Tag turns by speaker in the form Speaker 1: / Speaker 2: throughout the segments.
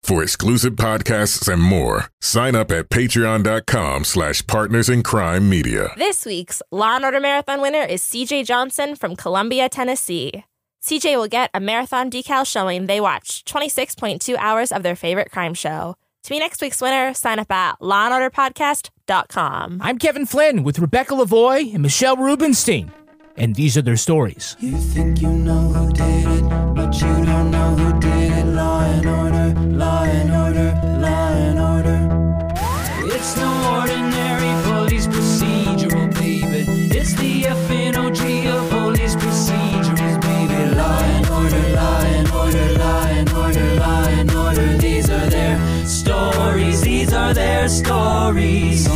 Speaker 1: For exclusive podcasts and more, sign up at patreon.com/partnersincrimemedia.
Speaker 2: This week's Law & Order Marathon winner is CJ Johnson from Columbia, Tennessee. CJ will get a marathon decal showing they watched 26.2 hours of their favorite crime show. To be next week's winner, sign up at lawandorderpodcast.com.
Speaker 3: I'm Kevin Flynn with Rebecca Lavoie and Michelle Rubenstein, and these are their stories.
Speaker 4: You think you know who did it, but you don't know who did it. Law and order, law and order, law and order. It's no ordinary police procedural, baby. It's the FNOG of police procedurals, baby. Law and order, law and order, law and order, law and order. These are their stories, these are their stories.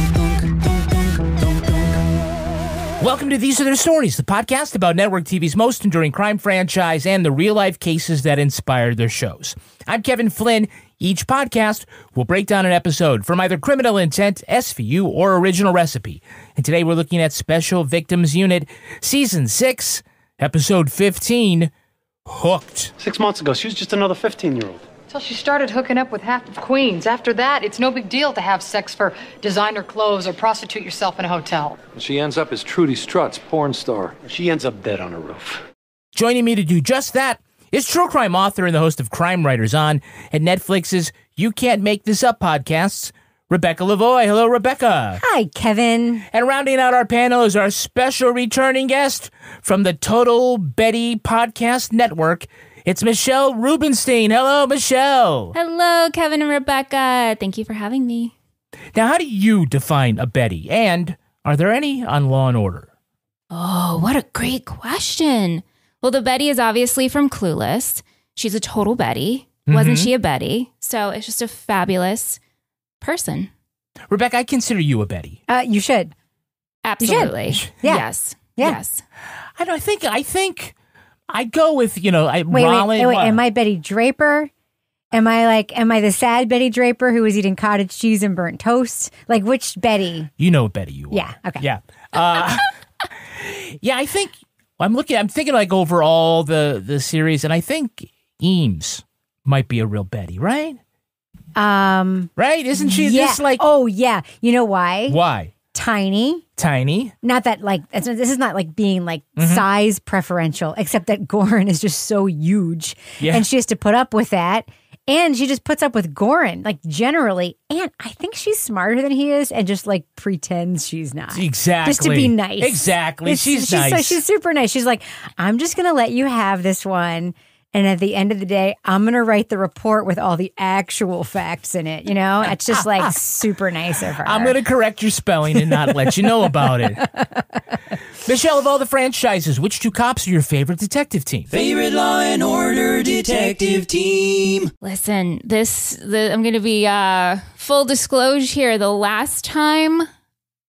Speaker 3: Welcome to These Are Their Stories, the podcast about network TV's most enduring crime franchise and the real-life cases that inspired their shows. I'm Kevin Flynn. Each podcast will break down an episode from either Criminal Intent, SVU, or Original Recipe. And today we're looking at Special Victims Unit, Season 6, Episode 15, Hooked.
Speaker 5: 6 months ago, she was just another 15-year-old.
Speaker 6: Till she started hooking up with half of Queens. After that, it's no big deal to have sex for designer clothes or prostitute yourself in a hotel.
Speaker 7: She ends up as Trudy Strutt's porn star.
Speaker 5: She ends up dead on a roof.
Speaker 3: Joining me to do just that is true crime author and the host of Crime Writers On and Netflix's You Can't Make This Up podcasts, Rebecca Lavoie. Hello, Rebecca.
Speaker 8: Hi, Kevin.
Speaker 3: And rounding out our panel is our special returning guest from the Total Betty Podcast Network. It's Michelle Rubenstein. Hello, Michelle.
Speaker 9: Hello, Kevin and Rebecca. Thank you for having me.
Speaker 3: Now, how do you define a Betty? And are there any on Law & Order?
Speaker 9: Oh, what a great question. Well, the Betty is obviously from Clueless. She's a total Betty. Wasn't she a Betty? So it's just a fabulous person.
Speaker 3: Rebecca, I consider you a Betty.
Speaker 8: You should.
Speaker 9: Absolutely.
Speaker 8: You should. Yeah.
Speaker 9: Yes.
Speaker 8: Yeah.
Speaker 9: Yes.
Speaker 3: I think I'd go with,
Speaker 8: Wait, am I Betty Draper? Am I the sad Betty Draper who was eating cottage cheese and burnt toast? Like, which Betty?
Speaker 3: You know what Betty you are.
Speaker 8: Yeah, okay.
Speaker 3: Yeah. Yeah, I think, I'm thinking like over all the series, and I think Eames might be a real Betty, right? Right? Isn't she this like...
Speaker 8: Oh, yeah. You know why?
Speaker 3: Why?
Speaker 8: Tiny. Not that, like, this is not like being like size preferential, except that Goran is just so huge.
Speaker 3: Yeah.
Speaker 8: And she has to put up with that. And she just puts up with Goran, like, generally. And I think she's smarter than he is and just, like, pretends she's not.
Speaker 3: Exactly.
Speaker 8: Just to be nice.
Speaker 3: Exactly. She's nice.
Speaker 8: So she's super nice. She's like, I'm just going to let you have this one. And at the end of the day, I'm going to write the report with all the actual facts in it. You know, it's just like super nice of her.
Speaker 3: I'm going to correct your spelling and not let you know about it. Michelle, of all the franchises, which two cops are your favorite detective team?
Speaker 4: Favorite Law and Order detective team.
Speaker 9: Listen, I'm going to be full disclosure here. The last time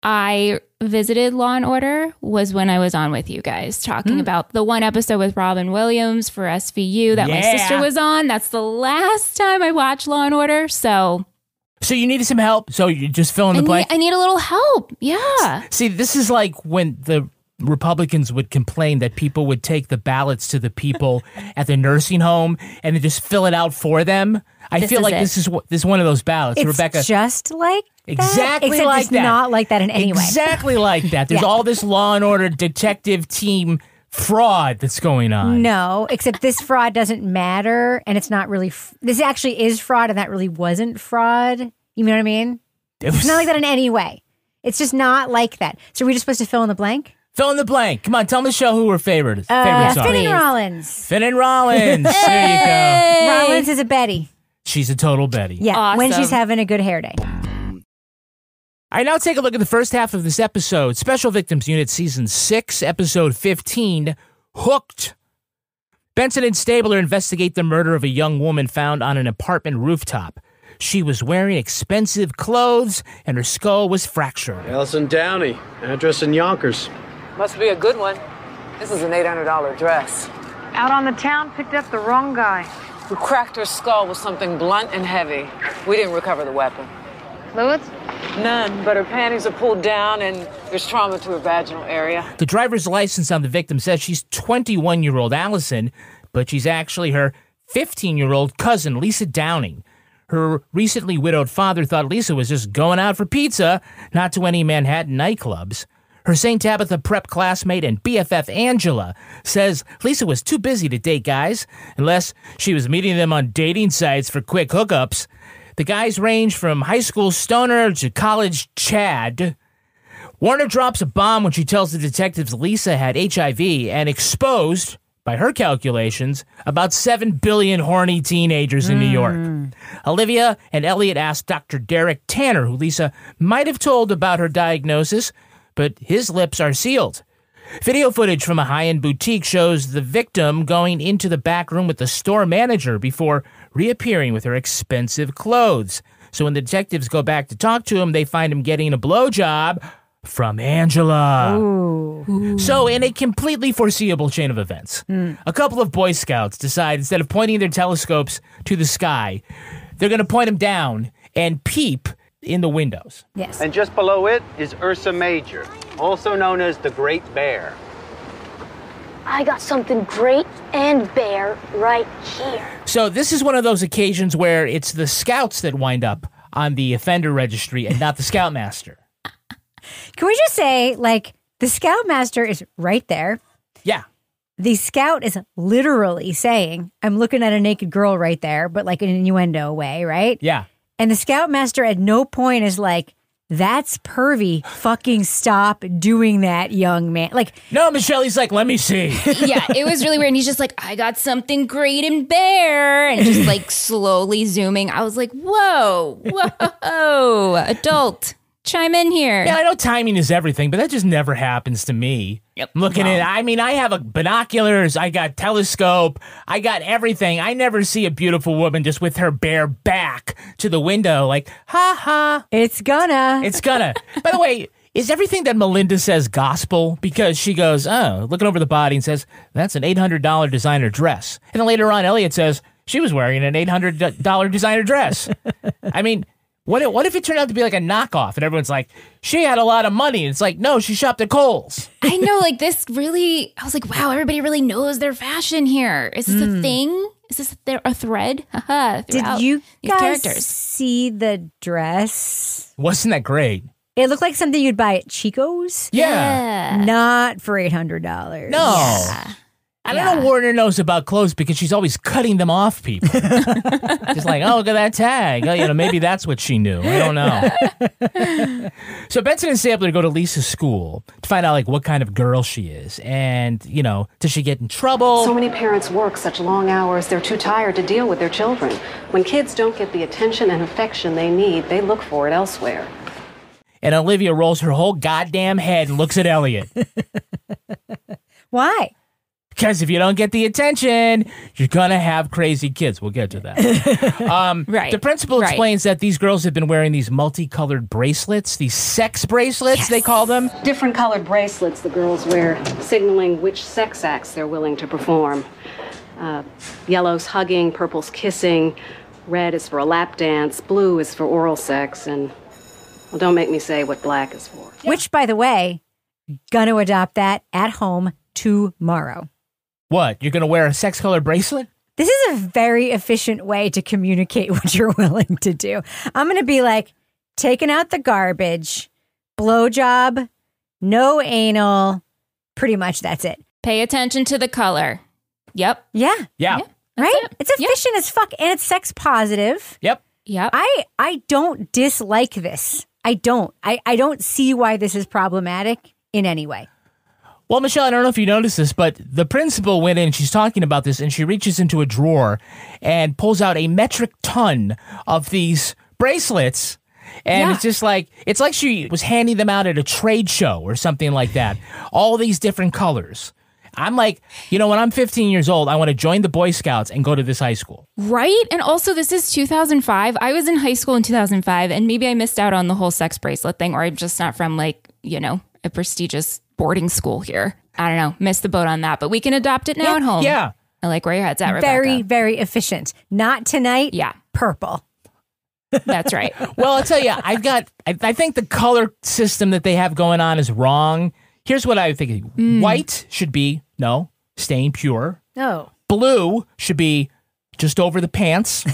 Speaker 9: I visited Law & Order was when I was on with you guys talking about the one episode with Robin Williams for SVU that my sister was on. That's the last time I watched Law & Order, so
Speaker 3: you needed some help, so you just fill in the blank?
Speaker 9: I need a little help, yeah.
Speaker 3: See, this is like when the Republicans would complain that people would take the ballots to the people at the nursing home and then just fill it out for them. I feel like this is one of those ballots,
Speaker 8: it's
Speaker 3: Rebecca.
Speaker 8: Just like
Speaker 3: exactly
Speaker 8: that, except
Speaker 3: like
Speaker 8: it's
Speaker 3: that.
Speaker 8: not like that in any way.
Speaker 3: Exactly like that. There's all this Law and Order detective team fraud that's going on.
Speaker 8: No, except this fraud doesn't matter, and it's not really. This actually is fraud, and that really wasn't fraud. You know what I mean? It's not like that in any way. It's just not like that. So we're just supposed to fill in the blank?
Speaker 3: Fill in the blank. Come on, tell Michelle who her favorites are.
Speaker 8: Finn and Rollins.
Speaker 3: Finn and Rollins. There you go.
Speaker 8: Rollins is a Betty.
Speaker 3: She's a total Betty.
Speaker 8: Yeah,
Speaker 9: awesome.
Speaker 8: When she's having a good hair day.
Speaker 3: All right, now take a look at the first half of this episode. Special Victims Unit, Season 6, Episode 15, Hooked. Benson and Stabler investigate the murder of a young woman found on an apartment rooftop. She was wearing expensive clothes, and her skull was fractured.
Speaker 5: Allison Downey, address in Yonkers.
Speaker 10: Must be a good one. This is an $800 dress.
Speaker 6: Out on the town, picked up the wrong guy.
Speaker 10: Who cracked her skull with something blunt and heavy. We didn't recover the weapon.
Speaker 6: Fluids?
Speaker 10: None, but her panties are pulled down and there's trauma to her vaginal area.
Speaker 3: The driver's license on the victim says she's 21-year-old Allison, but she's actually her 15-year-old cousin, Lisa Downing. Her recently widowed father thought Lisa was just going out for pizza, not to any Manhattan nightclubs. Her St. Tabitha prep classmate and BFF Angela says Lisa was too busy to date guys, unless she was meeting them on dating sites for quick hookups. The guys range from high school stoner to college Chad. Warner drops a bomb when she tells the detectives Lisa had HIV and exposed, by her calculations, about 7 billion horny teenagers in New York. Olivia and Elliot asked Dr. Derek Tanner, who Lisa might have told about her diagnosis, but his lips are sealed. Video footage from a high-end boutique shows the victim going into the back room with the store manager before reappearing with her expensive clothes. So when the detectives go back to talk to him, they find him getting a blowjob from Angela.
Speaker 8: Ooh.
Speaker 3: So in a completely foreseeable chain of events, a couple of Boy Scouts decide instead of pointing their telescopes to the sky, they're going to point them down and peep in the windows.
Speaker 8: Yes.
Speaker 11: And just below it is Ursa Major, also known as the Great Bear.
Speaker 12: I got something great and bear right here.
Speaker 3: So this is one of those occasions where it's the scouts that wind up on the offender registry and not the scoutmaster.
Speaker 8: Can we just say, like, the scoutmaster is right there.
Speaker 3: Yeah.
Speaker 8: The scout is literally saying, I'm looking at a naked girl right there, but like in an innuendo way, right?
Speaker 3: Yeah.
Speaker 8: And the scoutmaster at no point is like, that's pervy. Fucking stop doing that, young man. Like,
Speaker 3: no, Michelle, he's like, let me see.
Speaker 9: Yeah, it was really weird. And he's just like, I got something great and bear. And just like slowly zooming. I was like, whoa, adult. Chime in here.
Speaker 3: Yeah, I know timing is everything, but that just never happens to me.
Speaker 9: Yep.
Speaker 3: I'm looking at, I mean, I have binoculars, I got telescope, I got everything. I never see a beautiful woman just with her bare back to the window, like, ha ha.
Speaker 8: It's gonna.
Speaker 3: By the way, is everything that Melinda says gospel? Because she goes, oh, looking over the body and says, that's an $800 designer dress. And then later on, Elliot says, she was wearing an $800 designer dress. I mean, what if it turned out to be like a knockoff and everyone's like, she had a lot of money. And it's like, no, she shopped at Kohl's.
Speaker 9: I know, like this really, I was like, wow, everybody really knows their fashion here. Is this a thing? Is this a thread?
Speaker 8: Did you guys
Speaker 9: characters.
Speaker 8: see the dress?
Speaker 3: Wasn't that great?
Speaker 8: It looked like something you'd buy at Chico's.
Speaker 3: Yeah.
Speaker 8: Not for $800.
Speaker 3: No.
Speaker 9: Yeah.
Speaker 3: I don't know Warner knows about clothes because she's always cutting them off people. Just like, oh, look at that tag. Oh, maybe that's what she knew. I don't know. So Benson and Sampler go to Lisa's school to find out like what kind of girl she is. And, does she get in trouble?
Speaker 13: So many parents work such long hours, they're too tired to deal with their children. When kids don't get the attention and affection they need, they look for it elsewhere.
Speaker 3: And Olivia rolls her whole goddamn head and looks at Elliot.
Speaker 8: Why?
Speaker 3: Because if you don't get the attention, you're going to have crazy kids. We'll get to that.
Speaker 9: Right.
Speaker 3: The principal explains that these girls have been wearing these multicolored bracelets, these sex bracelets, they call them.
Speaker 13: Different colored bracelets the girls wear, signaling which sex acts they're willing to perform. Yellow's hugging, purple's kissing, red is for a lap dance, blue is for oral sex, and, well, don't make me say what black is for.
Speaker 8: Which, by the way, gonna adopt that at home tomorrow.
Speaker 3: What? You're going to wear a sex-colored bracelet?
Speaker 8: This is a very efficient way to communicate what you're willing to do. I'm going to be like, taking out the garbage, blowjob, no anal, pretty much that's it.
Speaker 9: Pay attention to the color. Yep.
Speaker 8: Yeah. Right?
Speaker 9: It.
Speaker 8: It's efficient as fuck, and it's sex positive.
Speaker 3: Yep.
Speaker 8: I don't dislike this. I don't see why this is problematic in any way.
Speaker 3: Well, Michelle, I don't know if you noticed this, but the principal went in, she's talking about this, and she reaches into a drawer and pulls out a metric ton of these bracelets. And it's like she was handing them out at a trade show or something like that. All these different colors. I'm like, when I'm 15 years old, I want to join the Boy Scouts and go to this high school.
Speaker 9: Right? And also, this is 2005. I was in high school in 2005, and maybe I missed out on the whole sex bracelet thing, or I'm just not from, a prestigious boarding school here. I don't know. Missed the boat on that, but we can adopt it now at home.
Speaker 3: Yeah.
Speaker 9: I like where your head's at, Rebecca.
Speaker 8: Very, very efficient. Not tonight.
Speaker 9: Yeah.
Speaker 8: Purple.
Speaker 9: That's right.
Speaker 3: Well, I'll tell you, I think the color system that they have going on is wrong. Here's what I think. White should be, staying pure.
Speaker 8: No.
Speaker 3: Blue should be just over the pants.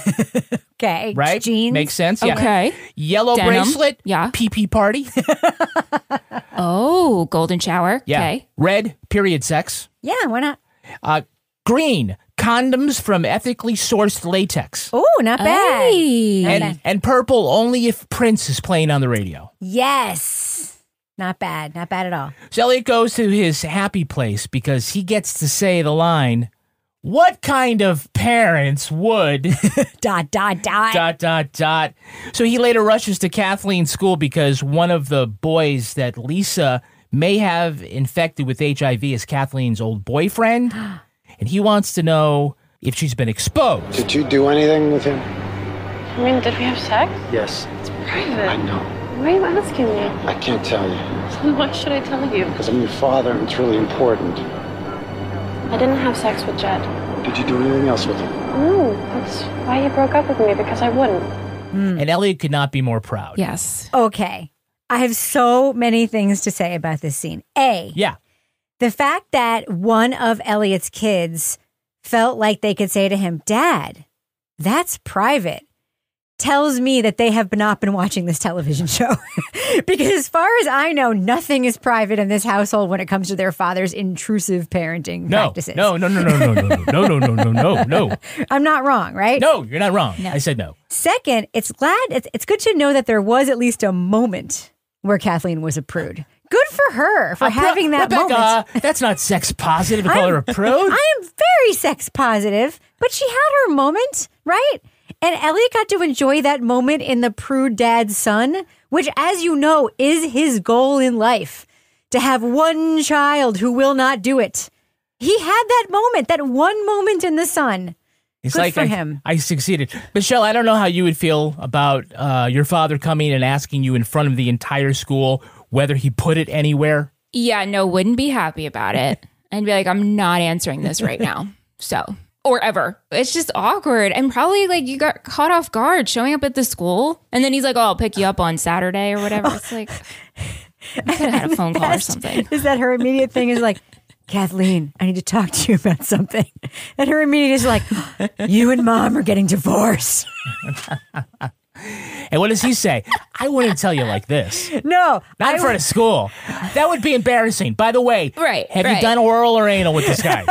Speaker 8: Okay.
Speaker 3: Right?
Speaker 8: Jeans.
Speaker 3: Makes sense. Yeah.
Speaker 9: Okay.
Speaker 3: Yellow
Speaker 9: Denim.
Speaker 3: bracelet.
Speaker 9: Yeah.
Speaker 3: Pee-pee party.
Speaker 9: Oh, golden shower.
Speaker 3: Yeah.
Speaker 9: Okay.
Speaker 3: Red, period sex.
Speaker 8: Yeah, why not?
Speaker 3: Green, condoms from ethically sourced latex.
Speaker 8: Oh, not bad.
Speaker 9: Hey.
Speaker 3: And purple only if Prince is playing on the radio.
Speaker 8: Yes. Not bad. Not bad at all.
Speaker 3: So Elliot goes to his happy place because he gets to say the line, what kind of parents would... ... So he later rushes to Kathleen's school because one of the boys that Lisa may have infected with HIV is Kathleen's old boyfriend. And he wants to know if she's been exposed.
Speaker 14: Did you do anything with him?
Speaker 15: I mean, did we have sex?
Speaker 14: Yes.
Speaker 15: It's private.
Speaker 14: I know.
Speaker 15: Why are you asking me?
Speaker 14: I can't tell you.
Speaker 15: So why should I tell you?
Speaker 14: Because I'm your father and it's really important.
Speaker 15: I didn't have sex with Jed.
Speaker 14: Did you do anything else with him?
Speaker 15: No, that's why he broke up with me, because I wouldn't.
Speaker 3: And Elliot could not be more proud.
Speaker 9: Yes.
Speaker 8: Okay. I have so many things to say about this scene.
Speaker 3: Yeah.
Speaker 8: The fact that one of Elliot's kids felt like they could say to him, Dad, that's private, tells me that they have not been watching this television show. Because as far as I know, nothing is private in this household when it comes to their father's intrusive parenting practices.
Speaker 3: No.
Speaker 8: I'm not wrong, right?
Speaker 3: No, you're not wrong. No. I said no.
Speaker 8: Second, it's good to know that there was at least a moment where Kathleen was a prude. Good for her for having that
Speaker 3: Rebecca,
Speaker 8: moment.
Speaker 3: That's not sex positive to call her a prude.
Speaker 8: I am very sex positive, but she had her moment, right? And Elliot got to enjoy that moment in the prude dad's son, which, as you know, is his goal in life, to have one child who will not do it. He had that moment, that one moment in the sun.
Speaker 3: It's
Speaker 8: Good
Speaker 3: like
Speaker 8: for him.
Speaker 3: I succeeded. Michelle, I don't know how you would feel about your father coming and asking you in front of the entire school whether he put it anywhere.
Speaker 9: Yeah, no, wouldn't be happy about it. And be like, I'm not answering this right now. So, or ever. It's just awkward. And probably like you got caught off guard showing up at the school. And then he's like, oh, I'll pick you up on Saturday or whatever. It's like, I could have had a phone call or something.
Speaker 8: Is that her immediate thing is like, Kathleen, I need to talk to you about something. And her immediate is like, you and Mom are getting divorced.
Speaker 3: And what does he say? I wouldn't tell you like this.
Speaker 8: No.
Speaker 3: Not in front of school. That would be embarrassing. By the way, have you done oral or anal with this guy?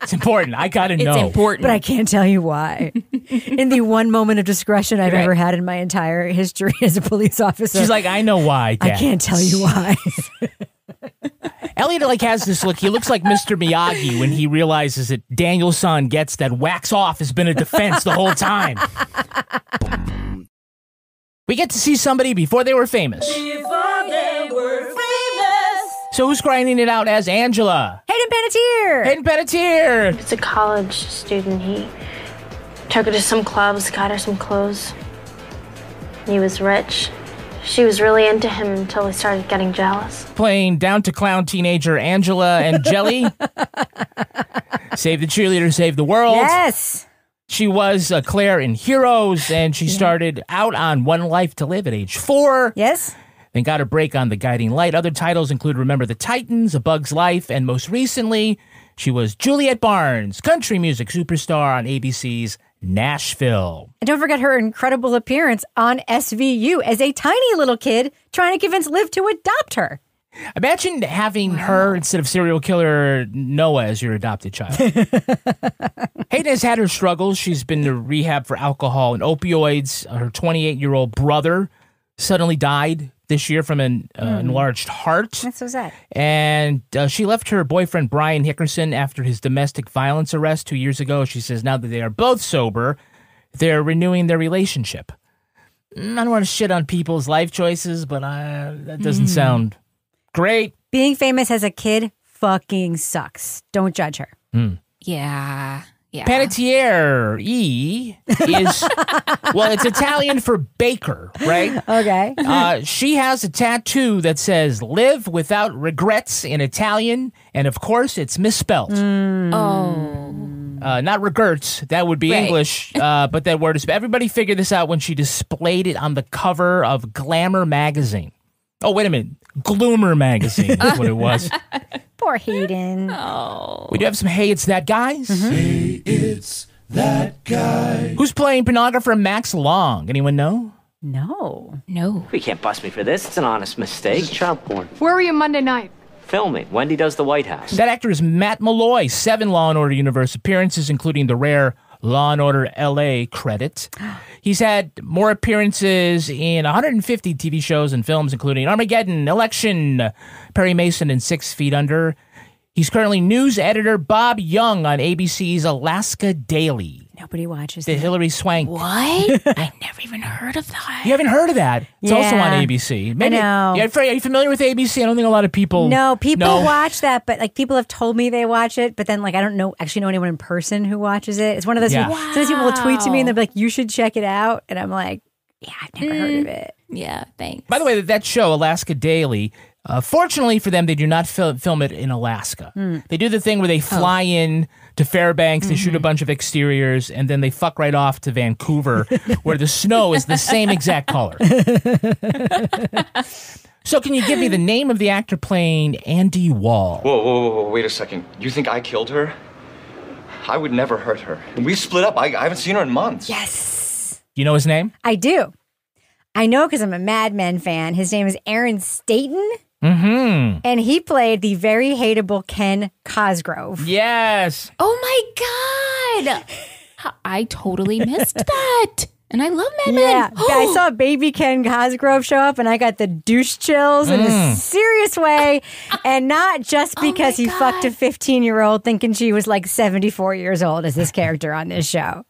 Speaker 3: It's important. I got to know.
Speaker 9: It's important.
Speaker 8: But I can't tell you why. In the one moment of discretion I've ever had in my entire history as a police officer.
Speaker 3: She's like, I know why, Dad.
Speaker 8: I can't tell you why.
Speaker 3: Elliot has this look. He looks like Mr. Miyagi when he realizes that Daniel's son gets that wax off has been a defense the whole time. We get to see somebody before they were famous. So who's grinding it out as Angela?
Speaker 8: Hayden Panettiere.
Speaker 12: He's a college student. He took her to some clubs, got her some clothes. He was rich. She was really into him until he started getting jealous.
Speaker 3: Playing down-to-clown teenager Angela and Jelly. Save the cheerleader, save the world.
Speaker 8: Yes.
Speaker 3: She was Claire in Heroes, and she started out on One Life to Live at age 4.
Speaker 8: Yes.
Speaker 3: Then got a break on The Guiding Light. Other titles include Remember the Titans, A Bug's Life, and most recently, she was Juliet Barnes, country music superstar on ABC's Nashville.
Speaker 8: And don't forget her incredible appearance on SVU as a tiny little kid trying to convince Liv to adopt her.
Speaker 3: Imagine having her instead of serial killer Noah as your adopted child. Hayden has had her struggles. She's been to rehab for alcohol and opioids. Her 28-year-old brother suddenly died this year from an enlarged heart.
Speaker 8: That's so sad.
Speaker 3: And she left her boyfriend, Brian Hickerson, after his domestic violence arrest 2 years ago. She says now that they are both sober, they're renewing their relationship. I don't want to shit on people's life choices, but that doesn't sound great.
Speaker 8: Being famous as a kid fucking sucks. Don't judge her.
Speaker 9: Yeah.
Speaker 3: Panettiere is, well, it's Italian for baker, right?
Speaker 8: Okay.
Speaker 3: She has a tattoo that says live without regrets in Italian. And of course, it's misspelled. Not regrets. That would be English. But that word is, everybody figured this out when she displayed it on the cover of Glamour magazine. Oh, wait a minute. Gloomer magazine is what it was.
Speaker 8: Poor Hayden.
Speaker 9: Oh.
Speaker 3: We do have some Hey, It's That Guys.
Speaker 16: Hey, it's that guy.
Speaker 3: Who's playing pornographer Max Long? Anyone know?
Speaker 8: No.
Speaker 17: You can't bust me for this. It's an honest mistake.
Speaker 5: This is child porn.
Speaker 6: Where were you Monday night?
Speaker 17: Filming. Wendy does the White House.
Speaker 3: That actor is Matt Malloy. 7 Law & Order Universe appearances, including the rare Law & Order L.A. credit. He's had more appearances in 150 TV shows and films, including Armageddon, Election, Perry Mason, and 6 Feet Under. He's currently news editor Bob Young on ABC's Alaska Daily.
Speaker 8: Nobody watches
Speaker 3: The
Speaker 8: that.
Speaker 3: Hillary Swank.
Speaker 9: What? I never even heard of that.
Speaker 3: You haven't heard of that? It's also on
Speaker 8: Yeah.
Speaker 3: ABC.
Speaker 8: I know.
Speaker 3: Are you familiar with ABC? I don't think a lot of people
Speaker 8: No, people
Speaker 3: know.
Speaker 8: watch that, but like people have told me they watch it, but then like I don't know anyone in person who watches it. It's one of those.
Speaker 3: Yeah.
Speaker 8: Sometimes people will tweet to me and they'll be like, "You should check it out," and I'm like, "Yeah, I've never heard of it."
Speaker 9: Yeah, thanks.
Speaker 3: By the way, that show, Alaska Daily, fortunately for them, they do not film it in Alaska. They do the thing where they fly in to Fairbanks, they shoot a bunch of exteriors, and then they fuck right off to Vancouver, where the snow is the same exact color. So can you give me the name of the actor playing Andy Wall?
Speaker 18: Whoa, wait a second. You think I killed her? I would never hurt her. We split up. I haven't seen her in months.
Speaker 8: Yes.
Speaker 3: You know his name?
Speaker 8: I do. I know because I'm a Mad Men fan. His name is Aaron Staton.
Speaker 3: Mm-hmm.
Speaker 8: And he played the very hateable Ken Cosgrove.
Speaker 3: Yes.
Speaker 9: Oh my God. I totally missed that. And I love Mad Men.
Speaker 8: Yeah. I saw baby Ken Cosgrove show up and I got the douche chills in a serious way. And not just because he fucked a 15-year-old thinking she was like 74 years old as this character on this show.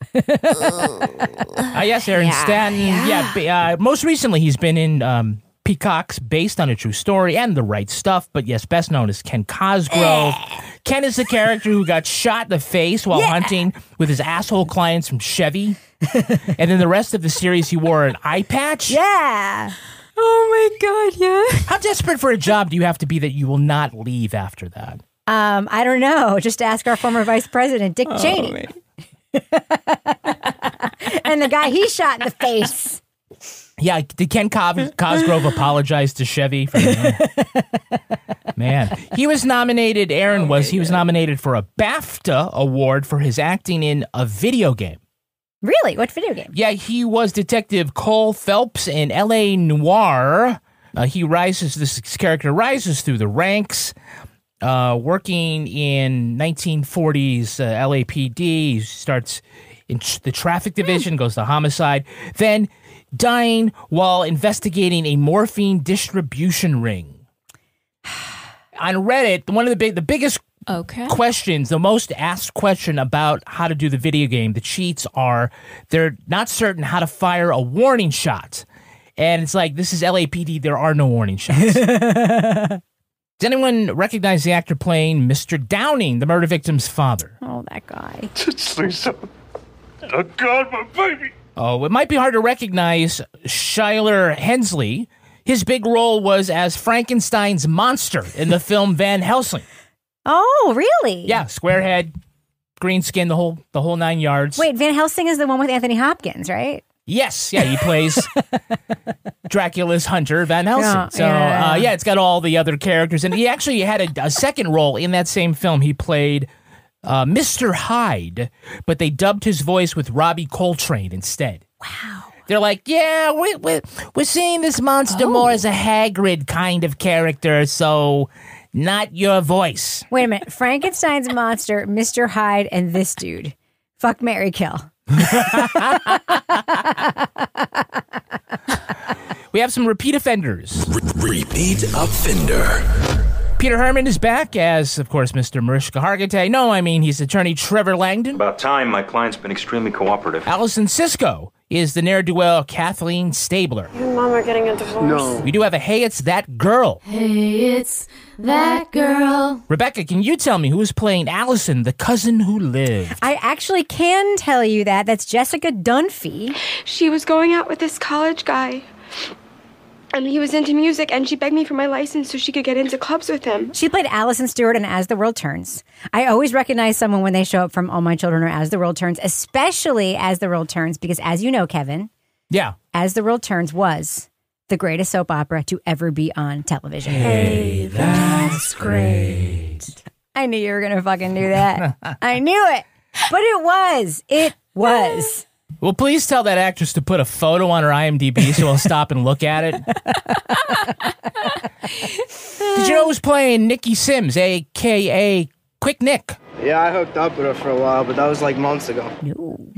Speaker 3: Yes, Aaron Stanton. Yeah. Most recently, he's been in Peacock's Based on a True Story and The Right Stuff, but yes, best known as Ken Cosgrove. Ken is the character who got shot in the face while hunting with his asshole clients from Chevy. And then the rest of the series, he wore an eye patch.
Speaker 8: Yeah. Oh my God, yeah.
Speaker 3: How desperate for a job do you have to be that you will not leave after that?
Speaker 8: I don't know. Just ask our former vice president, Dick Cheney. And the guy he shot in the face.
Speaker 3: Yeah, did Ken Cosgrove apologize to Chevy for Man, he was nominated, he was nominated for a BAFTA award for his acting in a video game.
Speaker 8: Really? What video game?
Speaker 3: Yeah, he was Detective Cole Phelps in L.A. Noire. This character rises through the ranks, working in 1940s LAPD. He starts in the traffic division, goes to homicide, then dying while investigating a morphine distribution ring. On Reddit, one of the biggest questions, the most asked question about how to do the video game, the cheats are they're not certain how to fire a warning shot. And it's like, this is LAPD, there are no warning shots. Does anyone recognize the actor playing Mr. Downing, the murder victim's father?
Speaker 8: Oh, that guy.
Speaker 16: Oh, God, my baby.
Speaker 3: Oh, it might be hard to recognize Schuyler Hensley. His big role was as Frankenstein's monster in the film Van Helsing.
Speaker 8: Oh, really?
Speaker 3: Yeah, square head, green skin, the whole 9 yards.
Speaker 8: Wait, Van Helsing is the one with Anthony Hopkins, right?
Speaker 3: Yes, yeah, he plays Dracula's hunter, Van Helsing.
Speaker 8: Yeah,
Speaker 3: it's got all the other characters, and he actually had a second role in that same film. He played Mr. Hyde, but they dubbed his voice with Robbie Coltrane instead.
Speaker 8: Wow.
Speaker 3: They're like, yeah, we're seeing this monster more as a Hagrid kind of character, so not your voice.
Speaker 8: Wait a minute. Frankenstein's monster, Mr. Hyde, and this dude. Fuck, marry, kill.
Speaker 3: We have some repeat offenders.
Speaker 16: Repeat offender.
Speaker 3: Peter Herman is back as, of course, Mr. Mariska Hargitay. No, I mean, he's attorney Trevor Langdon.
Speaker 7: About time. My client's been extremely cooperative.
Speaker 3: Allison Cisco is the ne'er-do-well Kathleen Stabler.
Speaker 15: You and Mom are getting a divorce.
Speaker 5: No.
Speaker 3: We do have a Hey, It's That Girl.
Speaker 9: Hey, it's that girl.
Speaker 3: Rebecca, can you tell me who is playing Allison, the cousin who lived?
Speaker 8: I actually can tell you that. That's Jessica Dunphy.
Speaker 19: She was going out with this college guy. And he was into music, and she begged me for my license so she could get into clubs with him.
Speaker 8: She played Allison Stewart in As the World Turns. I always recognize someone when they show up from All My Children Are As the World Turns, especially As the World Turns, because as you know, Kevin,
Speaker 3: yeah,
Speaker 8: As the World Turns was the greatest soap opera to ever be on television.
Speaker 3: Hey, that's great.
Speaker 8: I knew you were going to fucking do that. I knew it. But it was. It was.
Speaker 3: Well, please tell that actress to put a photo on her IMDb so I'll stop and look at it. Did you know who's playing Nikki Sims, a.k.a. Quick Nick?
Speaker 20: Yeah, I hooked up with her for a while, but that was like months ago.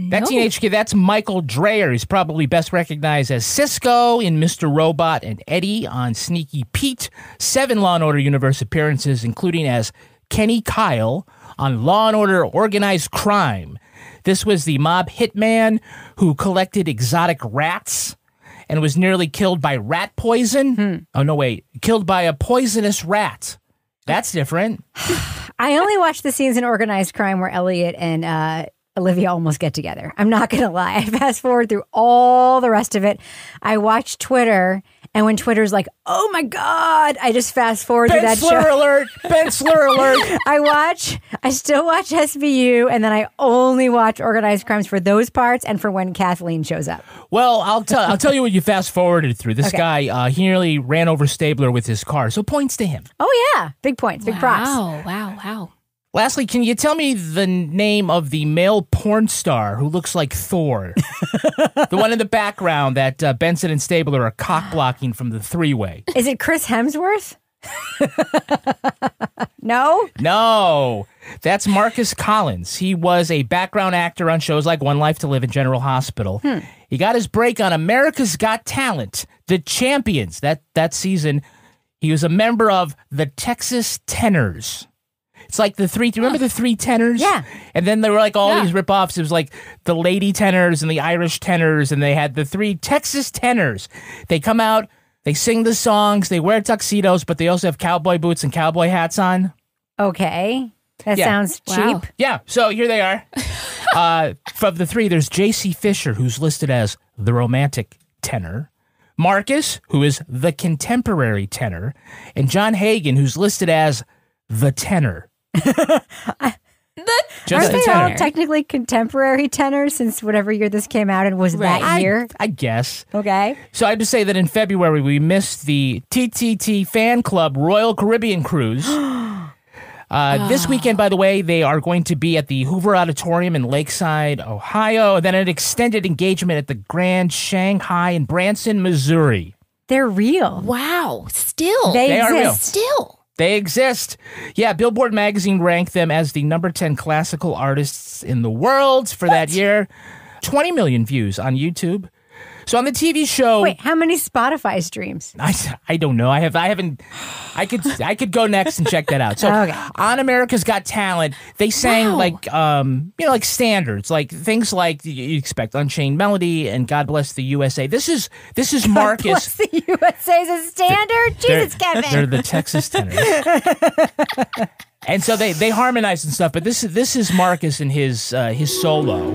Speaker 3: That teenage kid, that's Michael Dreyer. He's probably best recognized as Cisco in Mr. Robot and Eddie on Sneaky Pete. 7 Law & Order Universe appearances, including as Kenny Kyle on Law & Order Organized Crime. This was the mob hitman who collected exotic rats and was nearly killed by rat poison. Oh, no, wait. Killed by a poisonous rat. That's different.
Speaker 8: I only watched the scenes in Organized Crime where Elliot and Olivia almost get together. I'm not going to lie. I fast forward through all the rest of it. I watched Twitter, and when Twitter's like, oh my God, I just fast forward through that show.
Speaker 3: Ben Slur alert.
Speaker 8: I still watch SVU, and then I only watch Organized Crimes for those parts and for when Kathleen shows up.
Speaker 3: Well, I'll tell you what you fast forwarded through. This guy, he nearly ran over Stabler with his car, so points to him.
Speaker 8: Oh yeah, big points, big props.
Speaker 9: Wow.
Speaker 3: Lastly, can you tell me the name of the male porn star who looks like Thor? The one in the background that Benson and Stabler are cock-blocking from the three-way.
Speaker 8: Is it Chris Hemsworth? No?
Speaker 3: No. That's Marcus Collins. He was a background actor on shows like One Life to Live and General Hospital. He got his break on America's Got Talent, The Champions. That season, he was a member of the Texas Tenors. It's like the three. Do you remember the three tenors?
Speaker 8: Yeah.
Speaker 3: And then there were like all these ripoffs. It was like the lady tenors and the Irish tenors, and they had the 3 Texas tenors. They come out, they sing the songs, they wear tuxedos, but they also have cowboy boots and cowboy hats on.
Speaker 8: Okay. That sounds cheap.
Speaker 3: Yeah. So here they are. From the 3, there's J.C. Fisher, who's listed as the romantic tenor. Marcus, who is the contemporary tenor. And John Hagen, who's listed as the tenor.
Speaker 8: Aren't they all technically contemporary tenors since whatever year this came out and was that year?
Speaker 3: I guess.
Speaker 8: Okay.
Speaker 3: So I have to say that in February we missed the TTT Fan Club Royal Caribbean Cruise. This weekend, by the way, they are going to be at the Hoover Auditorium in Lakeside, Ohio, and then an extended engagement at the Grand Shanghai in Branson, Missouri.
Speaker 8: They're real.
Speaker 9: Wow. Still.
Speaker 3: They are real.
Speaker 9: Still.
Speaker 3: They exist. Yeah, Billboard magazine ranked them as the number 10 classical artists in the world for that year. 20 million views on YouTube. So on the TV show...
Speaker 8: Wait, how many Spotify streams?
Speaker 3: I don't know. I haven't... I could go next and check that out. So on America's Got Talent, they sang like standards, like things like you expect Unchained Melody and God Bless the USA. This is Marcus.
Speaker 8: God Bless the USA is a standard? Jesus, Kevin.
Speaker 3: They're the Texas tenors. And so they harmonize and stuff, but this is Marcus and his solo.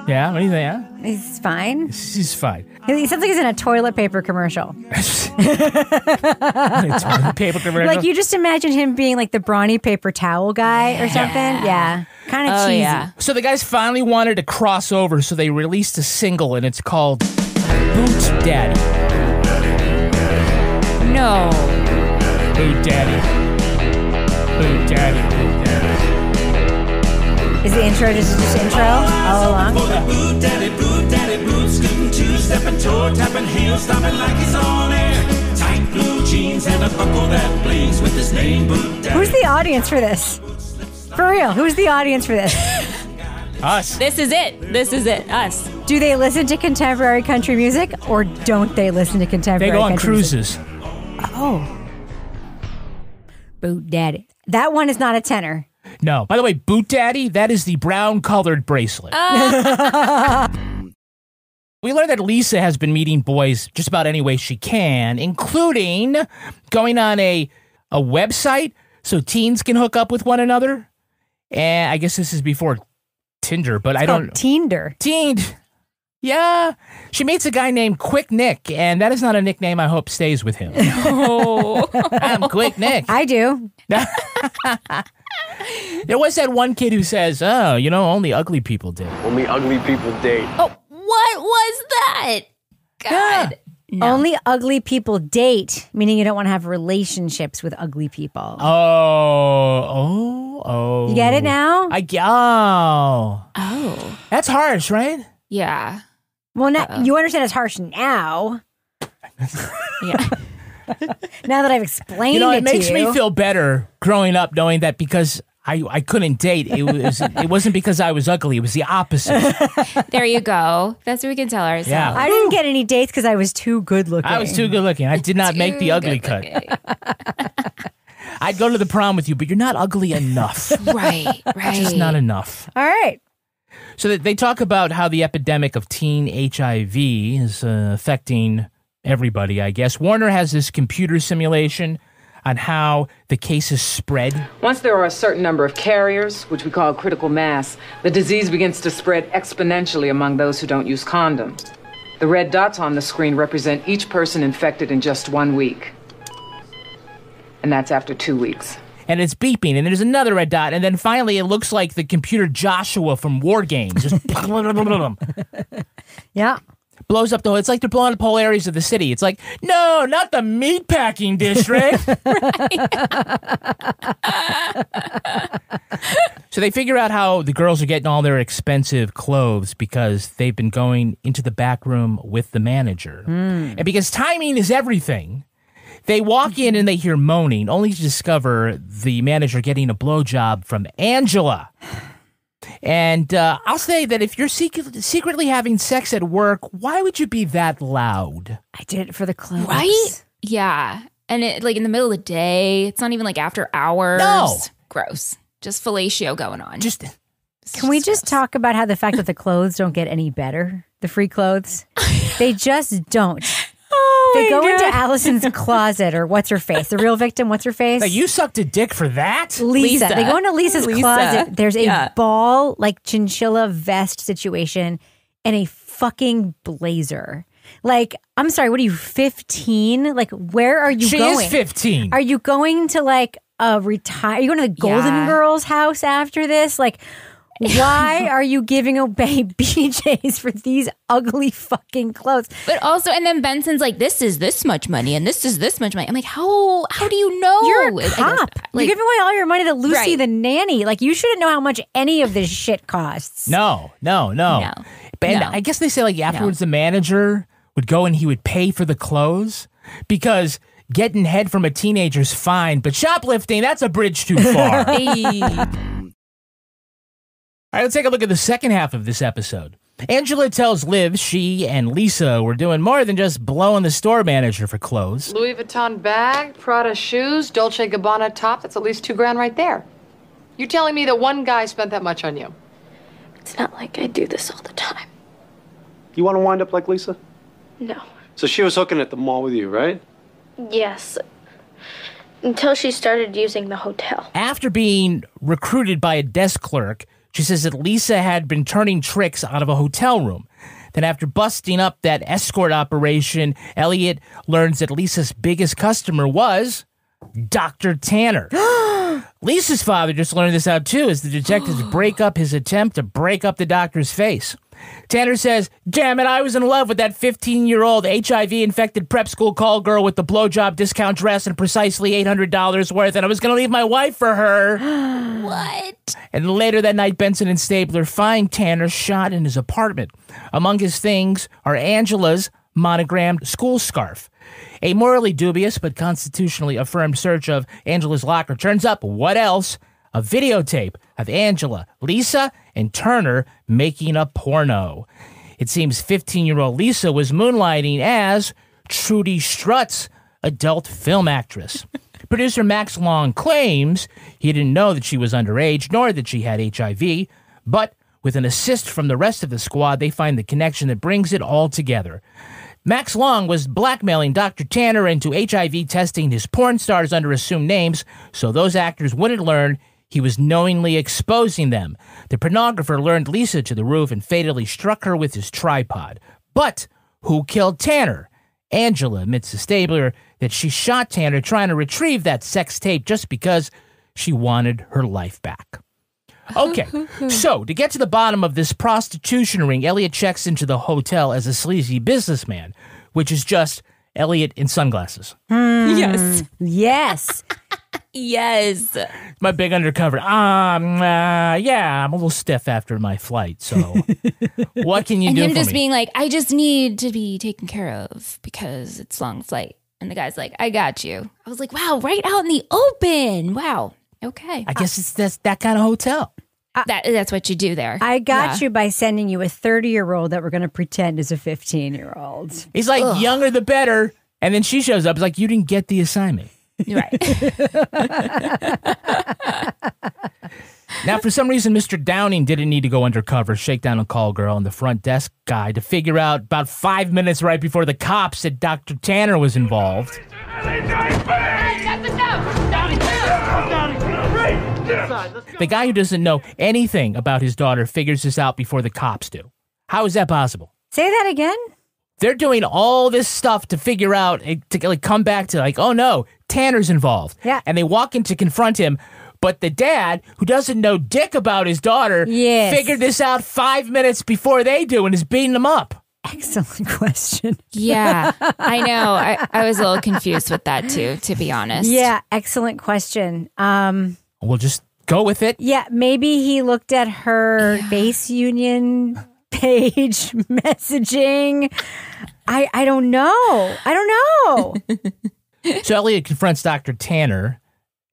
Speaker 3: Yeah, what do you think? Yeah?
Speaker 8: He's fine.
Speaker 3: He's fine.
Speaker 8: He sounds like he's in a toilet paper commercial.
Speaker 3: Toilet paper commercial?
Speaker 8: Like you just imagine him being like the brawny paper towel guy or something. Yeah. Kind of cheesy. Yeah.
Speaker 3: So the guys finally wanted to cross over, so they released a single, and it's called Boot Daddy.
Speaker 9: No.
Speaker 3: Boot Daddy. Boot Daddy. Boot Daddy.
Speaker 8: Is the intro just intro all along?
Speaker 16: Boot daddy, boots, scooting, two-stepping, toe-tapping, heel-stopping like he's on air. Tight blue jeans and a buckle that blings with his name, Boot Daddy.
Speaker 8: Who's the audience for this? For real, who's the audience for this?
Speaker 3: Us.
Speaker 9: This is it. Us.
Speaker 8: Do they listen to contemporary country music or don't they listen to contemporary
Speaker 3: country music? They go on cruises.
Speaker 8: Oh. Boot Daddy. That one is not a tenor.
Speaker 3: No. By the way, Boot Daddy, that is the brown-colored bracelet. We learned that Lisa has been meeting boys just about any way she can, including going on a website so teens can hook up with one another. And I guess this is before Tinder, but I don't...
Speaker 8: Tinder.
Speaker 3: Yeah. She meets a guy named Quick Nick, and that is not a nickname I hope stays with him.
Speaker 9: Oh.
Speaker 3: I'm Quick Nick.
Speaker 8: I do.
Speaker 3: There was that one kid who says, oh, only ugly people date.
Speaker 5: Only ugly people date.
Speaker 9: Oh, what was that? God. No.
Speaker 8: Only ugly people date, meaning you don't want to have relationships with ugly people.
Speaker 3: Oh.
Speaker 8: You get it now?
Speaker 9: Oh.
Speaker 3: That's harsh, right?
Speaker 9: Yeah.
Speaker 8: Well, you understand it's harsh now.
Speaker 9: Yeah.
Speaker 8: Now that I've explained it to you.
Speaker 3: It makes me feel better growing up knowing that because I couldn't date. It wasn't because I was ugly. It was the opposite.
Speaker 9: There you go. That's what we can tell ourselves.
Speaker 3: Yeah.
Speaker 8: I didn't get any dates because I was too good looking.
Speaker 3: I was too good looking. I did not make the ugly cut. I'd go to the prom with you, but you're not ugly enough.
Speaker 9: Right.
Speaker 3: Just not enough.
Speaker 8: All right.
Speaker 3: So they talk about how the epidemic of teen HIV is affecting everybody, I guess. Warner has this computer simulation on how the cases spread.
Speaker 10: Once there are a certain number of carriers, which we call critical mass, the disease begins to spread exponentially among those who don't use condoms. The red dots on the screen represent each person infected in just 1 week. And that's after 2 weeks.
Speaker 3: And it's beeping, and there's another red dot, and then finally it looks like the computer Joshua from War Games. Just
Speaker 8: yeah.
Speaker 3: Blows up the whole... It's like they're blowing up whole areas of the city. It's like, no, not the meatpacking district. So they figure out how the girls are getting all their expensive clothes because they've been going into the back room with the manager. And because timing is everything, they walk in and they hear moaning, only to discover the manager getting a blowjob from Angela. And I'll say that if you're secretly having sex at work, why would you be that loud?
Speaker 8: I did it for the clothes.
Speaker 9: Right? Yeah. And it, like in the middle of the day, it's not even like after hours.
Speaker 3: No.
Speaker 9: Gross. Just fellatio going on.
Speaker 8: Can we just talk about how the fact that the clothes don't get any better? The free clothes? They just don't. They go into Allison's closet, or what's her face? The real victim, what's her face?
Speaker 3: Like, you sucked a dick for that?
Speaker 8: Lisa. They go into Lisa's closet. There's a ball, like chinchilla vest situation and a fucking blazer. Like, I'm sorry, what are you, 15? Like, where are you going?
Speaker 3: She is 15.
Speaker 8: Are you going to like a retire? Are you going to the Golden Girls house after this? Like, why are you giving away BJs for these ugly fucking clothes?
Speaker 9: But also, and then Benson's like, this is this much money and this is this much money. I'm like, how do you know?
Speaker 8: You're a cop. You're giving away all your money to Lucy the nanny. Like, you shouldn't know how much any of this shit costs.
Speaker 3: No. And I guess they say, like, afterwards the manager would go and he would pay for the clothes because getting head from a teenager's fine, but shoplifting, that's a bridge too far. All right, let's take a look at the second half of this episode. Angela tells Liv she and Lisa were doing more than just blowing the store manager for clothes.
Speaker 6: Louis Vuitton bag, Prada shoes, Dolce & Gabbana top, that's at least $2,000 right there. You're telling me that one guy spent that much on you?
Speaker 12: It's not like I do this all the time.
Speaker 5: You want to wind up like Lisa?
Speaker 12: No.
Speaker 5: So she was hooking at the mall with you, right?
Speaker 12: Yes. Until she started using the hotel.
Speaker 3: After being recruited by a desk clerk, she says that Lisa had been turning tricks out of a hotel room. Then after busting up that escort operation, Elliot learns that Lisa's biggest customer was Dr. Tanner. Lisa's father just learned this out too as the detectives break up his attempt to break up the doctor's face. Tanner says, damn it, I was in love with that 15-year-old HIV-infected prep school call girl with the blowjob discount dress and precisely $800 worth, and I was going to leave my wife for her.
Speaker 9: What?
Speaker 3: And later that night, Benson and Stabler find Tanner shot in his apartment. Among his things are Angela's monogrammed school scarf. A morally dubious but constitutionally affirmed search of Angela's locker turns up, what else? A videotape of Angela, Lisa, and Turner making a porno. It seems 15-year-old Lisa was moonlighting as Trudy Strutt's adult film actress. Producer Max Long claims he didn't know that she was underage, nor that she had HIV, but with an assist from the rest of the squad, they find the connection that brings it all together. Max Long was blackmailing Dr. Tanner into HIV testing his porn stars under assumed names so those actors wouldn't learn he was knowingly exposing them. The pornographer lured Lisa to the roof and fatally struck her with his tripod. But who killed Tanner? Angela admits to Stabler that she shot Tanner trying to retrieve that sex tape just because she wanted her life back. Okay, so to get to the bottom of this prostitution ring, Elliot checks into the hotel as a sleazy businessman, which is just Elliot in sunglasses.
Speaker 9: Yes.
Speaker 8: Yes.
Speaker 9: Yes.
Speaker 3: My big undercover. Yeah, I'm a little stiff after my flight, so what can you
Speaker 9: and
Speaker 3: do
Speaker 9: him
Speaker 3: for
Speaker 9: just
Speaker 3: me?
Speaker 9: being like, I just need to be taken care of because it's long flight. And the guy's like, I got you. I was like, wow, right out in the open. Wow. Okay.
Speaker 3: I guess it's that kind of hotel.
Speaker 9: That's what you do there.
Speaker 8: I got you by sending you a 30-year-old that we're going to pretend is a 15-year-old.
Speaker 3: He's like, younger the better. And then she shows up. It's like, you didn't get the assignment.
Speaker 9: Right.
Speaker 3: Now, for some reason, Mr. Downing didn't need to go undercover, shake down a call girl and the front desk guy to figure out about 5 minutes right before the cops that Dr. Tanner was involved. The guy who doesn't know anything about his daughter figures this out before the cops do. How is that possible?
Speaker 8: Say that again?
Speaker 3: They're doing all this stuff to figure out, to like come back to like, oh no, Tanner's involved.
Speaker 8: Yeah.
Speaker 3: And they walk in to confront him, but the dad, who doesn't know dick about his daughter, figured this out 5 minutes before they do and is beating them up.
Speaker 8: Excellent question.
Speaker 9: Yeah, I know. I was a little confused with that too, to be honest.
Speaker 8: Yeah, excellent question.
Speaker 3: We'll just go with it.
Speaker 8: Yeah, maybe he looked at her base union page messaging. I don't know.
Speaker 3: So Elliot confronts Dr. Tanner,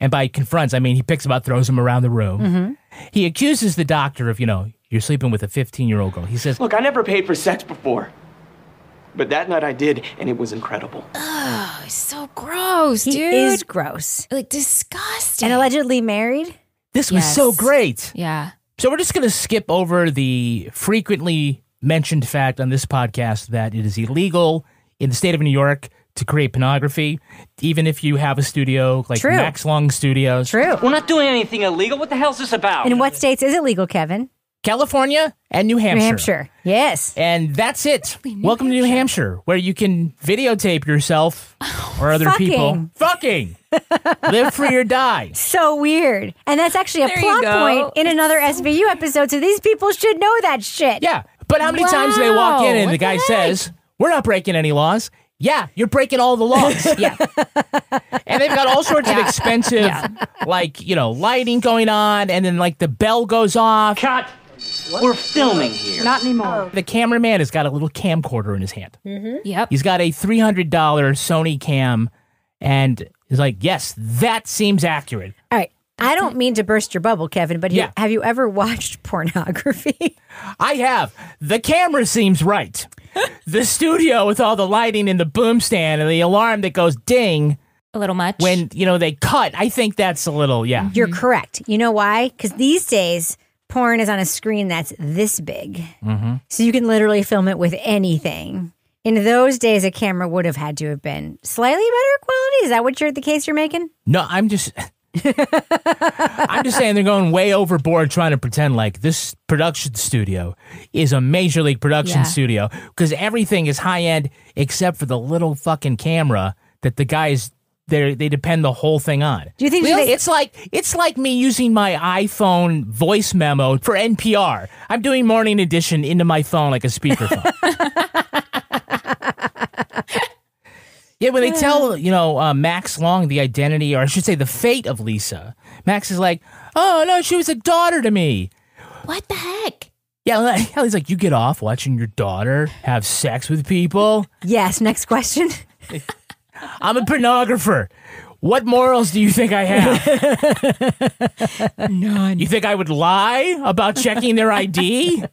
Speaker 3: and by confronts, I mean he picks him up, throws him around the room.
Speaker 8: Mm-hmm.
Speaker 3: He accuses the doctor of, you're sleeping with a 15-year-old girl. He says,
Speaker 11: Look, I never paid for sex before. But that night I did, and it was incredible.
Speaker 9: Oh, so gross,
Speaker 8: He
Speaker 9: dude.
Speaker 8: is gross.
Speaker 9: Like, disgusting.
Speaker 8: And allegedly married?
Speaker 3: this was so great.
Speaker 9: Yeah.
Speaker 3: So we're just going to skip over the frequently mentioned fact on this podcast that it is illegal in the state of New York to create pornography, even if you have a studio like
Speaker 8: True.
Speaker 3: Max Long Studios.
Speaker 8: True.
Speaker 17: We're not doing anything illegal. What the hell's this about?
Speaker 8: In what states is it legal, Kevin?
Speaker 3: California and New Hampshire.
Speaker 8: New Hampshire. Yes.
Speaker 3: And that's it. Welcome to New Hampshire, where you can videotape yourself or other people. Fucking. Live free or die.
Speaker 8: So weird. And that's actually a
Speaker 9: There you
Speaker 8: plot
Speaker 9: go.
Speaker 8: point in another SVU episode, so these people should know that shit.
Speaker 3: Yeah. But how many times do they walk in and the guy says, we're not breaking any laws? Yeah, you're breaking all the laws.
Speaker 9: Yeah.
Speaker 3: And they've got all sorts of expensive, lighting going on, and then, the bell goes off.
Speaker 17: Cut! We're filming here.
Speaker 6: Not anymore.
Speaker 3: The cameraman has got a little camcorder in his hand.
Speaker 8: Mm-hmm.
Speaker 9: Yep.
Speaker 3: He's got a $300 Sony cam, and he's like, yes, that seems accurate.
Speaker 8: All right. I don't mean to burst your bubble, Kevin, but
Speaker 3: Yeah.
Speaker 8: have you ever watched pornography?
Speaker 3: I have. The camera seems right. The studio with all the lighting and the boom stand and the alarm that goes ding.
Speaker 9: A little much.
Speaker 3: When, they cut, I think that's a little, yeah.
Speaker 8: You're correct. You know why? Because these days, porn is on a screen that's this big.
Speaker 3: Mm-hmm.
Speaker 8: So you can literally film it with anything. In those days, a camera would have had to have been slightly better quality. Is that what the case you're making?
Speaker 3: No, I'm just saying they're going way overboard trying to pretend like this production studio is a major league production studio because everything is high end except for the little fucking camera that the guys they depend the whole thing on.
Speaker 8: Do you think
Speaker 3: it's like me using my iPhone voice memo for NPR? I'm doing morning edition into my phone like a speakerphone. Yeah, when they tell, Max Long the identity, or I should say the fate of Lisa, Max is like, oh, no, she was a daughter to me.
Speaker 9: What the heck?
Speaker 3: Yeah, he's like, you get off watching your daughter have sex with people?
Speaker 8: Yes, next question.
Speaker 3: I'm a pornographer. What morals do you think I have?
Speaker 8: None.
Speaker 3: You think I would lie about checking their ID?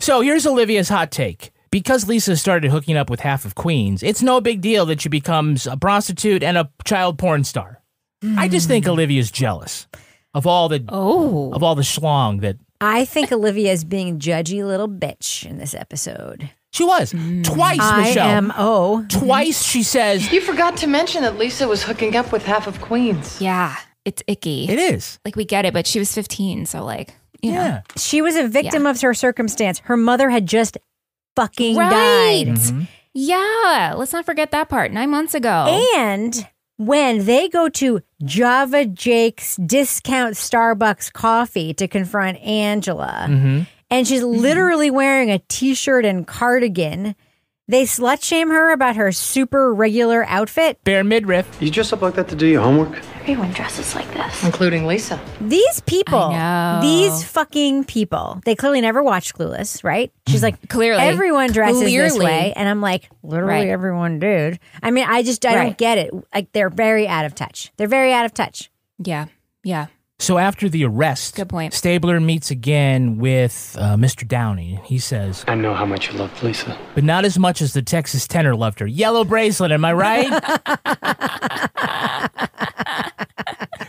Speaker 3: So here's Olivia's hot take. Because Lisa started hooking up with half of Queens, it's no big deal that she becomes a prostitute and a child porn star. I just think Olivia's jealous of all the schlong that...
Speaker 8: I think Olivia is being judgy little bitch in this episode.
Speaker 3: She was. Twice, Michelle.
Speaker 8: IMO.
Speaker 3: Twice she says...
Speaker 6: You forgot to mention that Lisa was hooking up with half of Queens.
Speaker 9: Yeah, it's icky.
Speaker 3: It is.
Speaker 9: Like, we get it, but she was 15, so you know.
Speaker 8: She was a victim of her circumstance. Her mother had just fucking
Speaker 9: Right.
Speaker 8: died.
Speaker 3: Mm-hmm.
Speaker 9: Yeah, let's not forget that part. 9 months ago.
Speaker 8: And when they go to Java Jake's discount Starbucks coffee to confront Angela, and she's literally wearing a t-shirt and cardigan, they slut-shame her about her super regular outfit.
Speaker 3: Bare midriff.
Speaker 5: You dress up like that to do your homework?
Speaker 12: Everyone dresses like this.
Speaker 10: Including Lisa.
Speaker 8: These people, these fucking people, they clearly never watched Clueless, right? She's like,
Speaker 9: clearly.
Speaker 8: Everyone dresses this way. And I'm like, literally everyone, dude. I mean, I don't get it. Like, they're very out of touch. They're very out of touch.
Speaker 9: Yeah. Yeah.
Speaker 3: So after the arrest,
Speaker 9: good point.
Speaker 3: Stabler meets again with Mr. Downing. He says,
Speaker 5: I know how much you loved Lisa.
Speaker 3: But not as much as the Texas tenor loved her. Yellow bracelet, am I right?